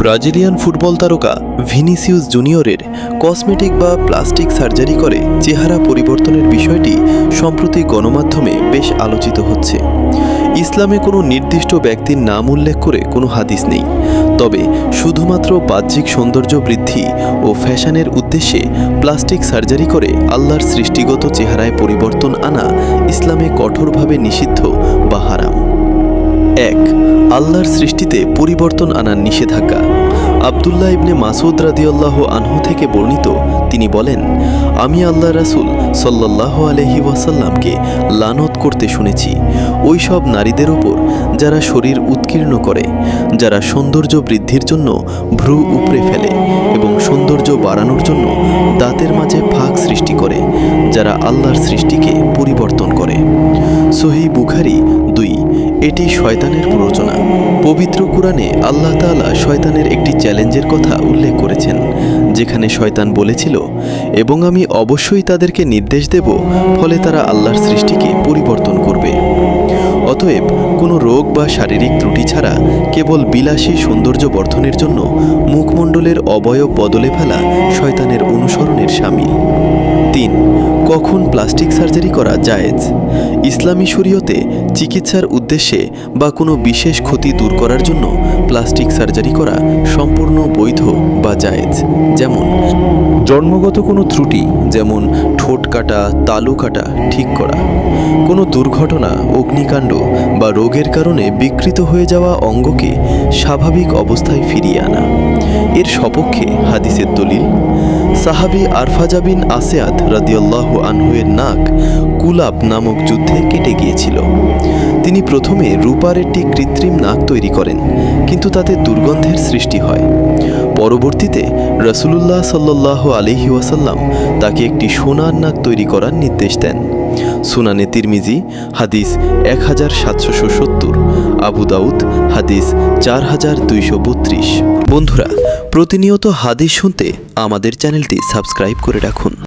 Brazilian football তারকা Vinicius জুনিয়রের cosmetic বা প্লাস্টিক সার্জারি করে চেহারা পরিবর্তনের বিষয়টি সম্প্রতি গণমাধ্যমে বেশ আলোচিত হচ্ছে। ইসলামে কোনো নির্দিষ্ট ব্যক্তির নাম উল্লেখ করে কোনো হাদিস নেই, তবে শুধুমাত্র বাহ্যিক সৌন্দর্য বৃদ্ধি ও ফ্যাশনের উদ্দেশ্যে প্লাস্টিক সার্জারি করে আল্লাহর সৃষ্টিগত চেহারায় পরিবর্তন আনা ইসলামে কঠোরভাবে নিষিদ্ধ বা হারাম। 1. আল্লাহর সৃষ্টিতে পরিবর্তন আনার নিষেধাজ্ঞা। আব্দুল্লাহ ইবনে মাসউদ রাদিয়াল্লাহু আনহু থেকে বর্ণিত, তিনি বলেন, আমি আল্লাহ রাসূল সাল্লাল্লাহু আলাইহি ওয়াসাল্লামকে লানত করতে শুনেছি ওই সব নারীদের ওপর যারা শরীর উৎকীর্ণ করে, যারা সৌন্দর্য বৃদ্ধির জন্য ভ্রু উপড়ে ফেলে এবং সৌন্দর্য বাড়ানোর জন্য দাঁতের মাঝে ফাঁক সৃষ্টি করে, যারা আল্লাহর সৃষ্টিকে পরিবর্তন করে। সহিহ বুখারী 2। এটি শয়তানের প্ররোচনা। পবিত্র কুরআনে আল্লাহ তাআলা শয়তানের একটি চ্যালেঞ্জের কথা উল্লেখ করেছেন, যেখানে শয়তান বলেছিল, এবং আমি অবশ্যই তাদেরকে নির্দেশ দেব, ফলে তারা আল্লাহর সৃষ্টিকে পরিবর্তন করবে। অতএব কোনো রোগ বা শারীরিক ত্রুটি ছাড়া কেবল বিলাসী সৌন্দর্য বর্ধনের জন্য মুখমণ্ডলের অবয়ব বদলে ফেলা শয়তানের অনুসরণের শামিল। 3. কখন প্লাস্টিক সার্জারি করা জায়েজ? ইসলামী শরীয়তে চিকিৎসার উদ্দেশ্যে বা কোনো বিশেষ ক্ষতি দূর করার জন্য প্লাস্টিক সার্জারি করা সম্পূর্ণ বৈধ বা জায়েজ। যেমন জন্মগত কোনো ত্রুটি, যেমন ঠোঁট কাটা, তালু কাটা ঠিক করা, কোনো দুর্ঘটনা, অগ্নিকাণ্ড বা রোগের কারণে বিকৃত হয়ে যাওয়া অঙ্গকে স্বাভাবিক অবস্থায় ফিরিয়ে আনা। এর সপক্ষে হাদিসের দলিল, সাহাবী আরফাজা বিন আসিয়াদ রাদিয়াল্লাহু আনহু এর নাক কুলাব নামক যুদ্ধে কেটে গিয়েছিল। তিনি প্রথমে রূপার একটি কৃত্রিম নাক তৈরি করেন, কিন্তু তাতে দুর্গন্ধের সৃষ্টি হয়। পরবর্তীতে রাসূলুল্লাহ সাল্লাল্লাহু আলাইহি ওয়াসাল্লাম তাকে একটি সোনার নাক তৈরি করার নির্দেশ দেন। সুনানে তিরমিজি হাদিস 1770, আবু দাউদ হাদিস 4232। বন্ধুরা, প্রতিনিয়ত হাদিস শুনতে আমাদের চ্যানেলটি সাবস্ক্রাইব করে রাখুন।